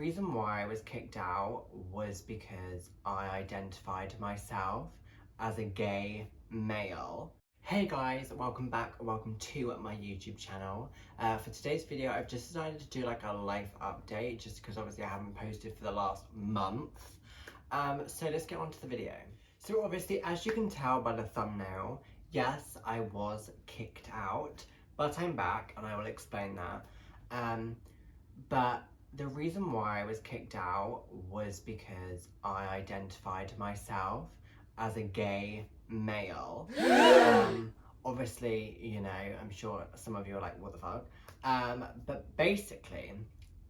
reason why I was kicked out was because I identified myself as a gay male. Hey guys, welcome back, welcome to my YouTube channel. For today's video, I've just decided to do like a life update, just because obviously I haven't posted for the last month. So let's get on to the video. So obviously, as you can tell by the thumbnail, yes, I was kicked out, but I'm back and I will explain that. But the reason why I was kicked out was because I identified myself as a gay male. Obviously, you know, I'm sure some of you are like, what the fuck? But basically,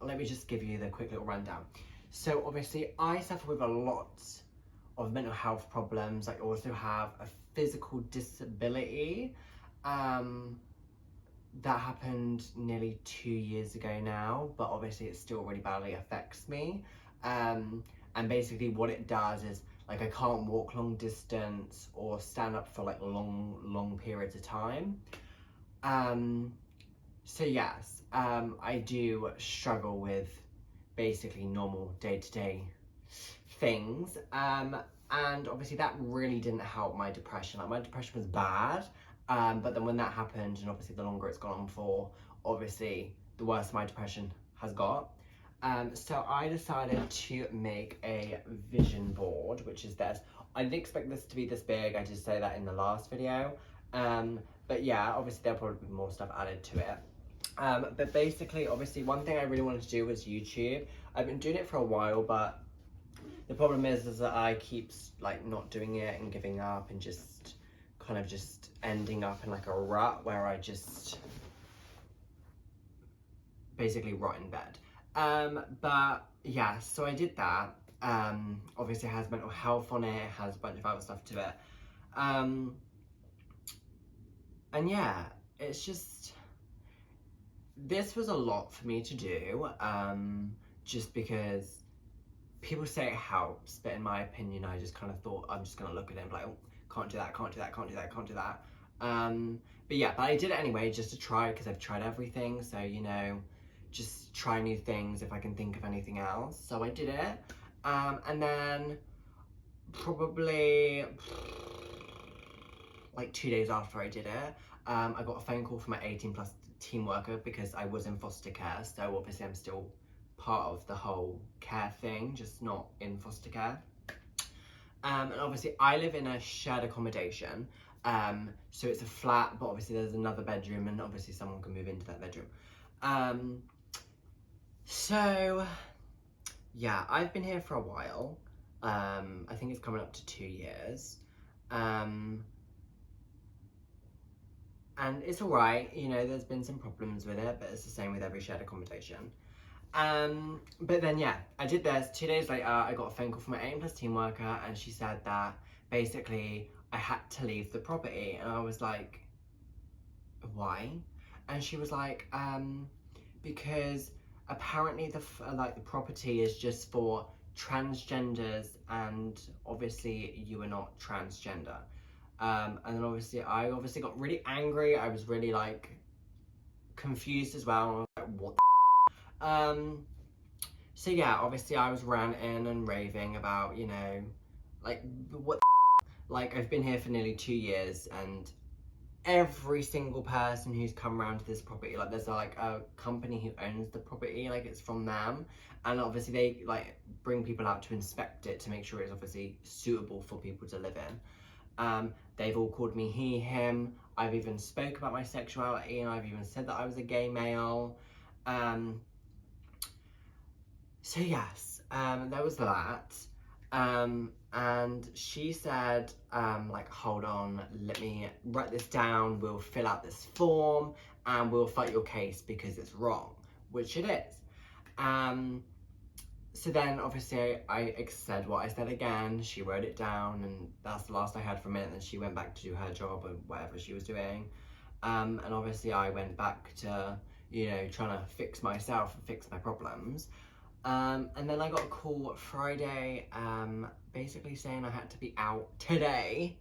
let me just give you the quick little rundown. So obviously, I suffer with a lot of mental health problems. I also have a physical disability. That happened nearly 2 years ago now, but obviously it still really badly affects me. And basically what it does is, like, I can't walk long distance or stand up for like long periods of time. So yes, I do struggle with basically normal day-to-day things. And obviously that really didn't help my depression. Like, my depression was bad. But then when that happened, and obviously the longer it's gone on for, obviously the worse my depression has got. So I decided to make a vision board, which is this. I didn't expect this to be this big, I did say that in the last video. But yeah, obviously there'll probably be more stuff added to it. But basically, obviously one thing I really wanted to do was YouTube. I've been doing it for a while, but the problem is that I keep like not doing it and giving up and just kind of just ending up in like a rut where I just basically rot in bed. But yeah, so I did that. Obviously it has mental health on it, it has a bunch of other stuff to it. And yeah, it's just, this was a lot for me to do, just because people say it helps, but in my opinion, I just kind of thought, I'm just gonna look at it and be like, oh, can't do that, can't do that, can't do that, can't do that. But yeah, but I did it anyway, just to try, because I've tried everything, so, you know, just try new things if I can think of anything else. So I did it, and then probably like 2 days after I did it, I got a phone call from my 18+ team worker, because I was in foster care, so obviously I'm still part of the whole care thing, just not in foster care. And obviously I live in a shared accommodation, so it's a flat, but obviously there's another bedroom, and obviously someone can move into that bedroom. So yeah, I've been here for a while. I think it's coming up to 2 years. And it's alright, you know, there's been some problems with it, but it's the same with every shared accommodation. But then yeah, I did this. 2 days later, I got a phone call from my 18+ team worker, and she said that basically I had to leave the property, and I was like, why? And she was like, because apparently the property is just for transgenders, and obviously you are not transgender. And then I obviously got really angry. I was really like confused as well. I was like, what the so yeah, obviously I was ranting and raving about, you know, like, what the like, I've been here for nearly 2 years, and every single person who's come around to this property, like, there's like a company who owns the property, like, it's from them, and obviously they like bring people out to inspect it to make sure it's obviously suitable for people to live in. They've all called me he, him. I've even spoke about my sexuality, and I've even said that I was a gay male. So yes, there was that. And she said, like, hold on, let me write this down, we'll fill out this form, and we'll fight your case because it's wrong, which it is. So then obviously I said what I said again, she wrote it down, and that's the last I heard from it, and then she went back to do her job and whatever she was doing. And obviously I went back to, you know, trying to fix myself and fix my problems. And then I got a call Friday, basically saying I had to be out today.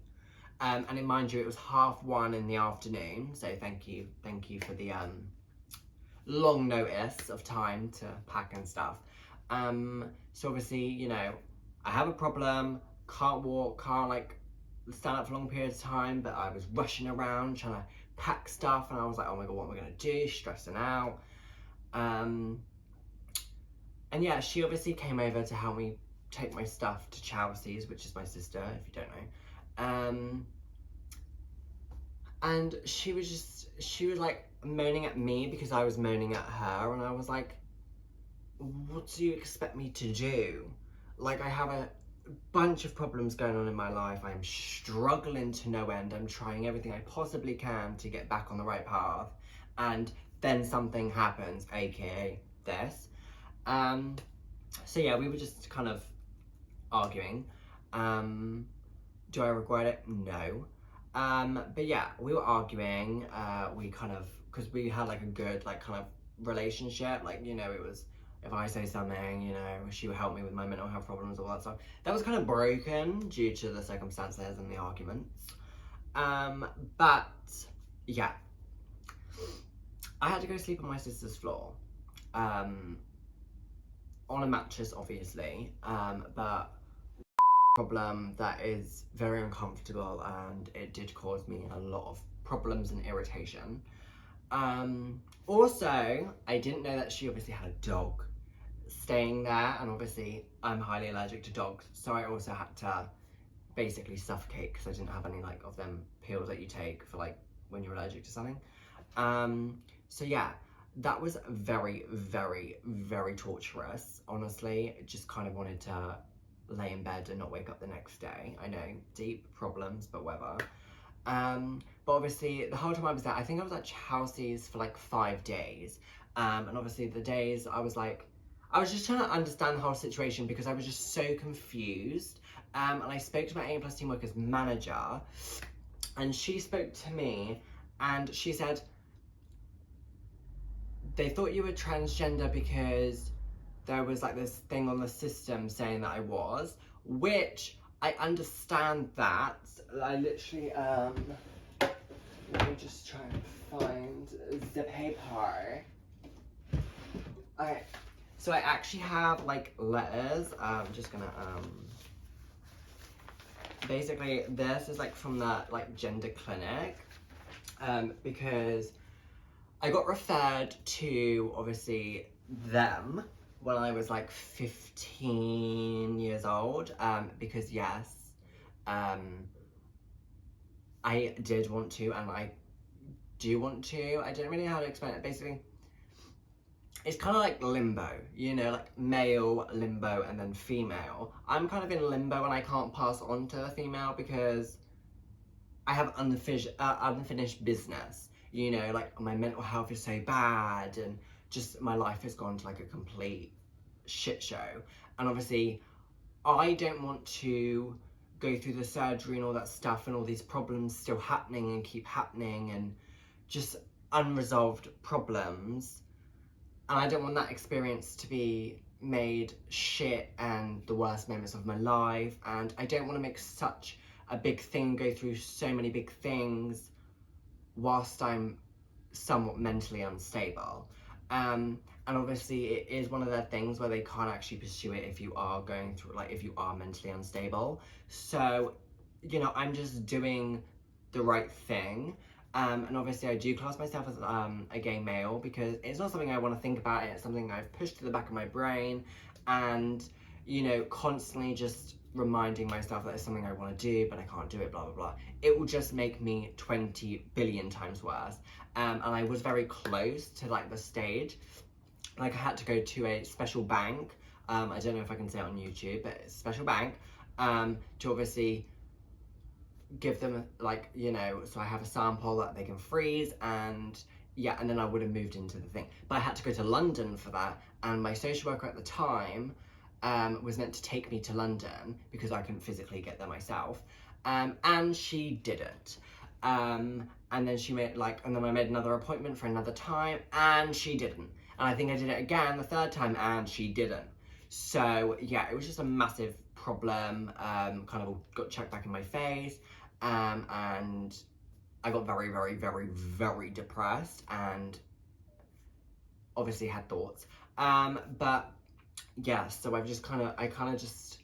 And mind you, it was 1:30 in the afternoon, so thank you for the long notice of time to pack and stuff. So obviously, you know, I have a problem, can't walk, can't like stand up for long periods of time, but I was rushing around trying to pack stuff, and I was like, oh my god, what am I gonna do? Stressing out. And yeah, she obviously came over to help me take my stuff to Chelsea's, which is my sister, if you don't know. And she was like moaning at me because I was moaning at her, and I was like, what do you expect me to do? Like, I have a bunch of problems going on in my life. I'm struggling to no end. I'm trying everything I possibly can to get back on the right path. And then something happens, aka this. So yeah, we were just kind of arguing. Do I regret it? No. But yeah, we were arguing. We kind of, because we had like a good like kind of relationship. Like, you know, it was, if I say something, you know, she would help me with my mental health problems, all that stuff. That was kind of broken due to the circumstances and the arguments. But yeah, I had to go sleep on my sister's floor. On a mattress, obviously. But problem that is very uncomfortable, and it did cause me a lot of problems and irritation. Also, I didn't know that she obviously had a dog staying there, and obviously I'm highly allergic to dogs, so I also had to basically suffocate because I didn't have any like of them pills that you take for like when you're allergic to something. So yeah, that was very, very, very torturous. Honestly, I just kind of wanted to lay in bed and not wake up the next day. I know, deep problems, but whatever. But obviously, the whole time I was there, I think I was at Chelsea's for like 5 days. And obviously the days I was like, I was just trying to understand the whole situation because I was just so confused. And I spoke to my A+ team workers manager, and she spoke to me, and she said, they thought you were transgender because there was like this thing on the system saying that I was, which I understand that. I literally, let me just try and find the paper. Okay, so I actually have like letters. I'm just gonna, basically this is like from the like gender clinic, because I got referred to obviously them when I was like 15 years old, because yes, I did want to, and I do want to. I don't really know how to explain it. Basically, it's kind of like limbo, you know, like male, limbo, and then female. I'm kind of in limbo, and I can't pass on to the female because I have unfinished business. You know, like my mental health is so bad, and just my life has gone to like a complete shit show. And obviously, I don't want to go through the surgery and all that stuff, and all these problems still happening and keep happening, and just unresolved problems. And I don't want that experience to be made shit and the worst moments of my life. And I don't want to make such a big thing, go through so many big things whilst I'm somewhat mentally unstable. And obviously it is one of the things where they can't actually pursue it if you are going through, like if you are mentally unstable. So, you know, I'm just doing the right thing. And obviously I do class myself as a gay male because it's not something I want to think about. It's something I've pushed to the back of my brain, and, you know, constantly just reminding myself that it's something I want to do, but I can't do it, blah, blah, blah. It will just make me 20 billion times worse. And I was very close to like the stage. Like I had to go to a special bank. I don't know if I can say it on YouTube, but it's a special bank, to obviously give them like, you know, so I have a sample that they can freeze, and yeah, and then I would have moved into the thing. But I had to go to London for that, and my social worker at the time was meant to take me to London because I couldn't physically get there myself, and she didn't. And then she made like, and then I made another appointment for another time, and she didn't. And I think I did it again the third time, and she didn't. So yeah, it was just a massive problem. Kind of got checked back in my face, and I got very, very, very, very depressed, and obviously had thoughts. But yeah, so I kind of just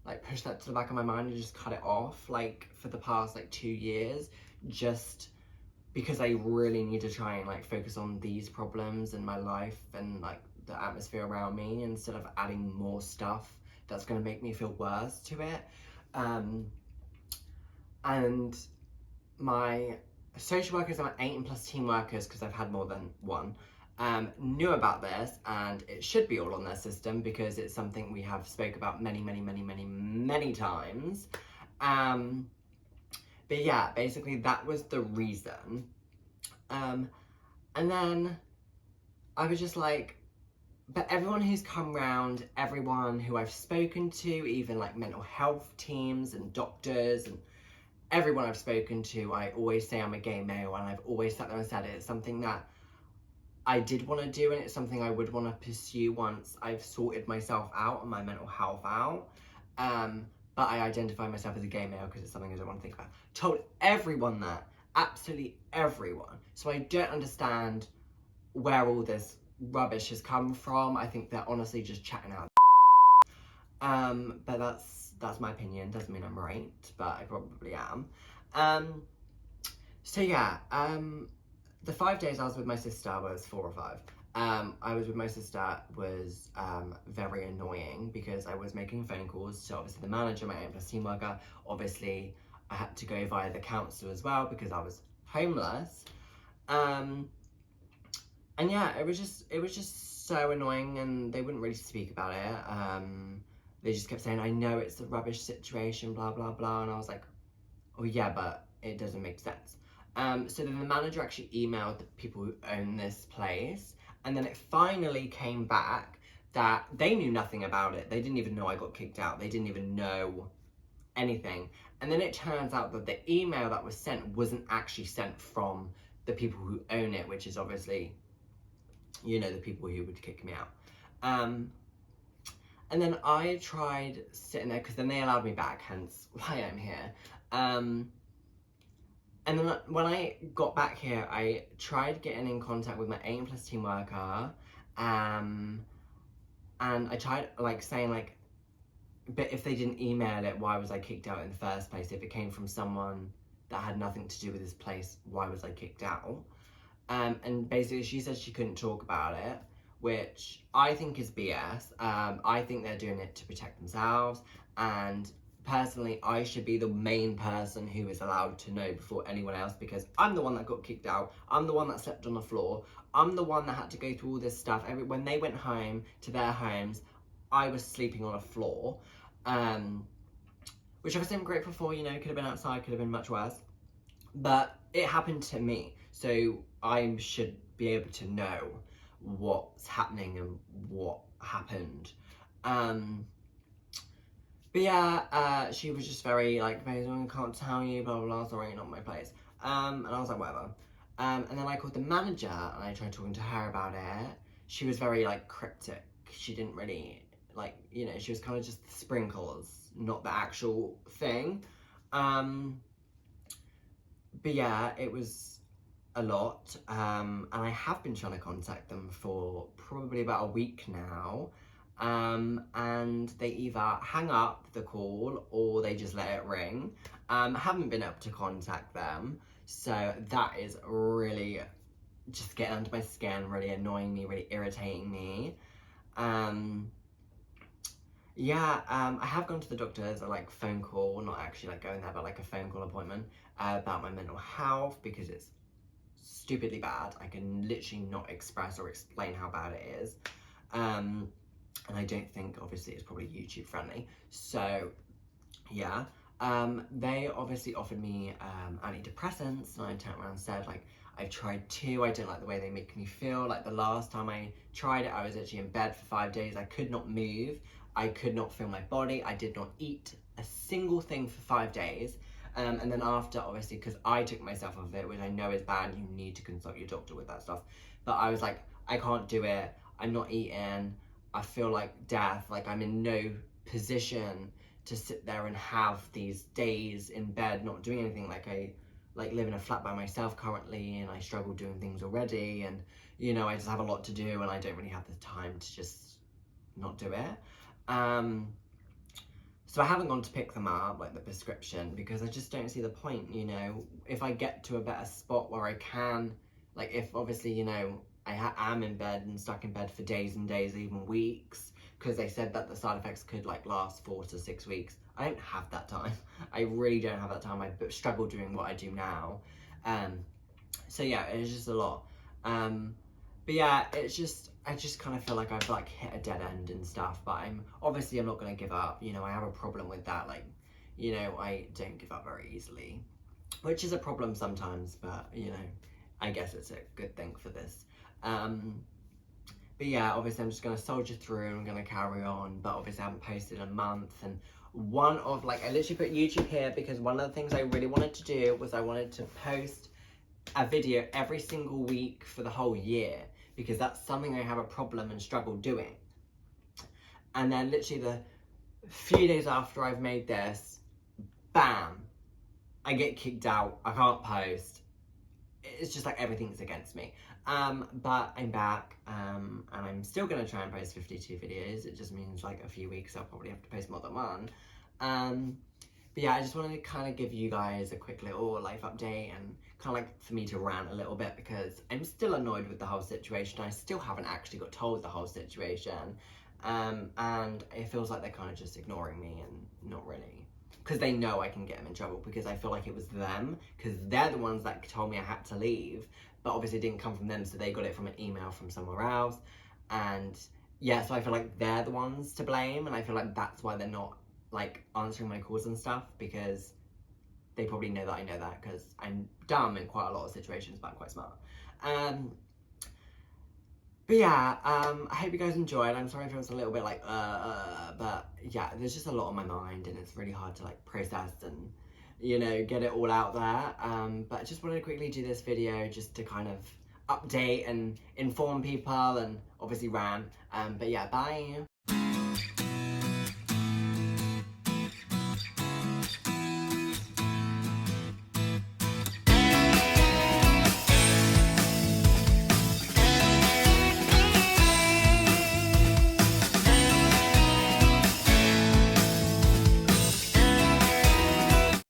like pushed that to the back of my mind and just cut it off, like for the past like 2 years, just because I really need to try and like focus on these problems in my life and like the atmosphere around me, instead of adding more stuff that's going to make me feel worse to it. And my social workers and my 8+ team workers, because I've had more than one, knew about this, and it should be all on their system because it's something we have spoke about many times. But yeah, basically that was the reason. And then I was just like, but everyone who's come round, everyone who I've spoken to, even like mental health teams and doctors and everyone I've spoken to, I always say I'm a gay male, and I've always sat there and said it's something that I did want to do, and it's something I would want to pursue once I've sorted myself out and my mental health out. But I identify myself as a gay male because it's something I don't want to think about. Told everyone that, absolutely everyone. So I don't understand where all this rubbish has come from. I think they're honestly just chatting out. But that's my opinion. Doesn't mean I'm right, but I probably am. So yeah, the 5 days I was with my sister was 4 or 5. I was with my sister was very annoying because I was making phone calls to obviously the manager, my 8+ team worker. Obviously, I had to go via the council as well because I was homeless. And yeah, it was just so annoying, and they wouldn't really speak about it. They just kept saying, I know it's a rubbish situation, blah, blah, blah. And I was like, oh yeah, but it doesn't make sense. So then the manager actually emailed the people who own this place, and then it finally came back that they knew nothing about it. They didn't even know I got kicked out. They didn't even know anything. And then it turns out that the email that was sent wasn't actually sent from the people who own it, which is obviously, you know, the people who would kick me out. And then I tried sitting there, because then they allowed me back, hence why I'm here. And then when I got back here, I tried getting in contact with my 8+ team worker, and I tried like saying like, but if they didn't email it, why was I kicked out in the first place? If it came from someone that had nothing to do with this place, why was I kicked out? And basically she said she couldn't talk about it, which I think is BS. I think they're doing it to protect themselves, and personally I should be the main person who is allowed to know before anyone else, because I'm the one that got kicked out, I'm the one that slept on the floor, I'm the one that had to go through all this stuff. When they went home to their homes, I was sleeping on a floor, which obviously I'm grateful for, you know, could have been outside, could have been much worse. But it happened to me, so I should be able to know what's happening and what happened. But yeah, she was just very like, I can't tell you, blah blah blah, sorry, not my place. And I was like, whatever. And then I called the manager and I tried talking to her about it. She was very like cryptic. She didn't really like, you know, she was kind of just the sprinkles, not the actual thing. But yeah, it was a lot, and I have been trying to contact them for probably about a week now, and they either hang up the call or they just let it ring. Haven't been able to contact them, so that is really just getting under my skin, really annoying me, really irritating me. Yeah, I have gone to the doctor as a like phone call, not actually like going there, but like a phone call appointment about my mental health, because it's stupidly bad. I can literally not express or explain how bad it is. And I don't think obviously it's probably YouTube friendly. So yeah, they obviously offered me antidepressants, and I turned around and said like, I've tried 2, I don't like the way they make me feel. Like the last time I tried it, I was actually in bed for 5 days. I could not move, I could not feel my body, I did not eat a single thing for 5 days. And then after, obviously, because I took myself off of it, which I know is bad, you need to consult your doctor with that stuff. But I was like, I can't do it, I'm not eating, I feel like death, like I'm in no position to sit there and have these days in bed not doing anything. Like I live in a flat by myself currently, and I struggle doing things already, and you know, I just have a lot to do, and I don't really have the time to just not do it. So I haven't gone to pick them up, like the prescription, because I just don't see the point, you know. If I get to a better spot where I can, like if obviously, you know, I am in bed and stuck in bed for days and days, even weeks, because they said that the side effects could like last 4 to 6 weeks. I don't have that time. I really don't have that time. I struggle doing what I do now. So yeah, it's just a lot. But yeah, it's just, I just kind of feel like I've like hit a dead end and stuff, but I'm not going to give up. You know, I have a problem with that. Like, you know, I don't give up very easily, which is a problem sometimes, but you know, I guess it's a good thing for this. But yeah, obviously I'm just going to soldier through and I'm going to carry on, but obviously I haven't posted in a month. And one of like, I literally put YouTube here because one of the things I really wanted to do was I wanted to post a video every single week for the whole year, because that's something I have a problem and struggle doing. And then literally the few days after I've made this, bam, I get kicked out, I can't post. It's just like everything's against me. But I'm back, and I'm still gonna try and post 52 videos. It just means like a few weeks I'll probably have to post more than one. But yeah, I just wanted to kind of give you guys a quick little life update and kind of like for me to rant a little bit, because I'm still annoyed with the whole situation. I still haven't actually got told the whole situation. And it feels like they're kind of just ignoring me and not really. Because they know I can get them in trouble, because I feel like it was them, because they're the ones that told me I had to leave, but obviously it didn't come from them, so they got it from an email from somewhere else. And yeah, so I feel like they're the ones to blame, and I feel like that's why they're not like answering my calls and stuff, because they probably know that I know that, because I'm dumb in quite a lot of situations, but I'm quite smart. But yeah, I hope you guys enjoyed. I'm sorry if it was a little bit like, but yeah, there's just a lot on my mind, and it's really hard to like process and, you know, get it all out there. But I just wanted to quickly do this video just to kind of update and inform people, and obviously ran. But yeah, bye.